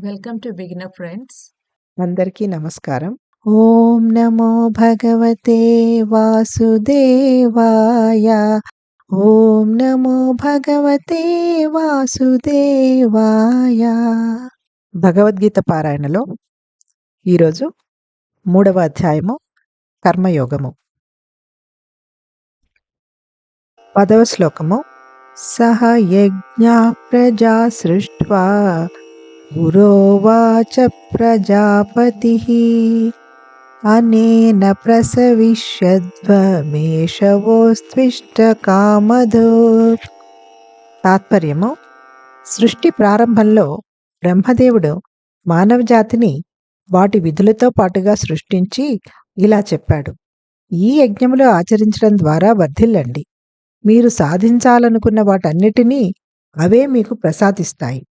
Welcome to beginner friends. అందరికీ నమస్కారం. ఓం నమో భగవతే వాసుదేవాయ. ఓం నమో భగవతే వాసుదేవాయ. భగవద్గీత పారాయణలో ఈరోజు 3వ అధ్యాయము కర్మయోగము. 10వ శ్లోకము. సహ యజ్ఞా ప్రజా సృష్ట్వా పురోవాచ ప్రజాపతిః అనేన ప్రసవిష్యద్వమేషవోస్త్విష్ట కామధో. తాత్పర్యము: సృష్టి ప్రారంభంలో బ్రహ్మదేవుడు మానవ జాతిని వాటి విధులతో పాటుగా సృష్టించి ఇలా చెప్పాడు: ఈ యజ్ఞములు ఆచరించడం ద్వారా వర్ధిల్లండి. మీరు సాధించాలనుకున్న వాటన్నిటినీ అవే మీకు ప్రసాదిస్తాయి.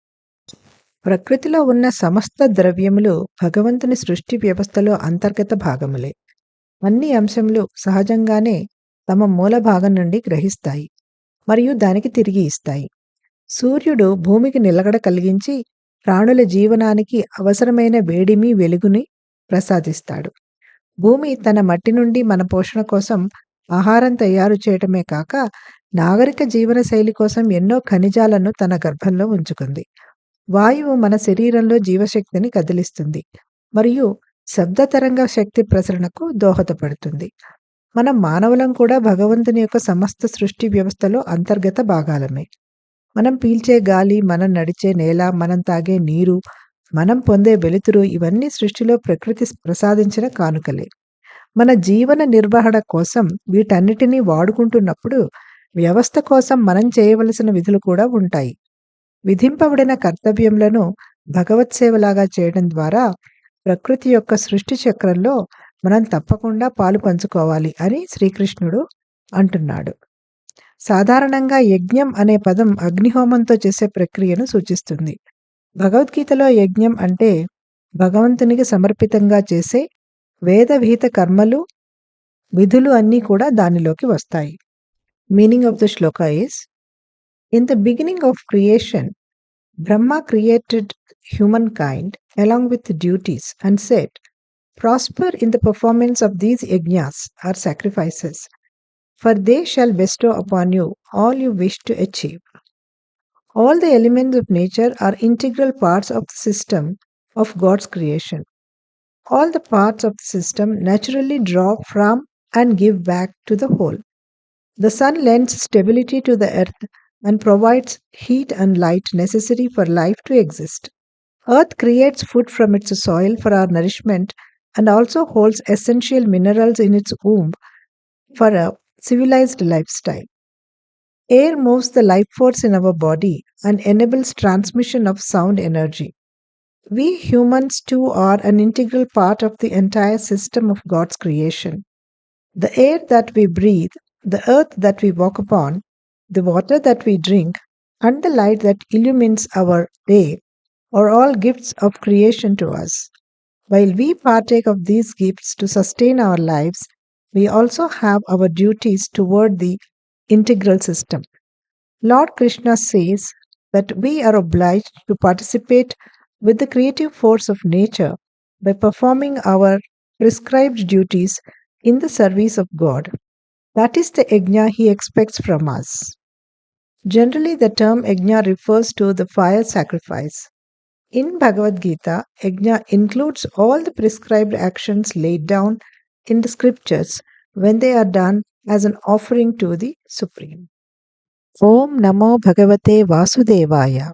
ప్రకృతిలో ఉన్న సమస్త ద్రవ్యములు భగవంతుని సృష్టి వ్యవస్థలో అంతర్గత భాగములే. అన్ని అంశములు సహజంగానే తమ మూల భాగం నుండి గ్రహిస్తాయి మరియు దానికి తిరిగి ఇస్తాయి. సూర్యుడు భూమికి నిలకడ కలిగించి ప్రాణుల జీవనానికి అవసరమైన వేడిమి, వెలుగుని ప్రసాదిస్తాడు. భూమి తన మట్టి నుండి మన పోషణ కోసం ఆహారం తయారు చేయటమే కాక నాగరిక జీవన శైలి కోసం ఎన్నో ఖనిజాలను తన గర్భంలో ఉంచుకుంది. వాయువు మన శరీరంలో జీవశక్తిని కదిలిస్తుంది మరియు శబ్ద తరంగ శక్తి ప్రసరణకు దోహదపడుతుంది. మనం మానవులం కూడా భగవంతుని యొక్క సమస్త సృష్టి వ్యవస్థలో అంతర్గత భాగాలమే. మనం పీల్చే గాలి, మనం నడిచే నేల, మనం తాగే నీరు, మనం పొందే వెలుతురు ఇవన్నీ సృష్టిలో ప్రకృతి ప్రసాదించిన కానుకలే. మన జీవన నిర్వహణ కోసం వీటన్నిటినీ వాడుకుంటున్నప్పుడు వ్యవస్థ కోసం మనం చేయవలసిన విధులు కూడా ఉంటాయి. విధింపబడిన కర్తవ్యములను భగవత్ సేవలాగా చేయడం ద్వారా ప్రకృతి యొక్క సృష్టి చక్రంలో మనం తప్పకుండా పాలు పంచుకోవాలి అని శ్రీకృష్ణుడు అంటున్నాడు. సాధారణంగా యజ్ఞం అనే పదం అగ్నిహోమంతో చేసే ప్రక్రియను సూచిస్తుంది. భగవద్గీతలో యజ్ఞం అంటే భగవంతునికి సమర్పితంగా చేసే వేదవిహిత కర్మలు, విధులు అన్నీ కూడా దానిలోకి వస్తాయి. Meaning of the Shloka is: In the beginning of creation, Brahma created humankind along with duties and said, prosper in the performance of these yajnas or sacrifices, for they shall bestow upon you all you wish to achieve. All the elements of nature are integral parts of the system of God's creation. All the parts of the system naturally draw from and give back to the whole. The sun lends stability to the earth and provides heat and light necessary for life to exist. Earth creates food from its soil for our nourishment and also holds essential minerals in its womb for a civilized lifestyle. Air moves the life force in our body and enables transmission of sound energy. We humans too are an integral part of the entire system of God's creation. The air that we breathe, the earth that we walk upon, the water that we drink, and the light that illumines our day are all gifts of creation to us. While we partake of these gifts to sustain our lives, we also have our duties toward the integral system. Lord Krishna says that we are obliged to participate with the creative force of nature by performing our prescribed duties in the service of God. That is the yajna he expects from us. Generally, the term yajna refers to the fire sacrifice. In Bhagavad Gita, yajna includes all the prescribed actions laid down in the scriptures when they are done as an offering to the Supreme. Om Namo Bhagavate Vasudevaya.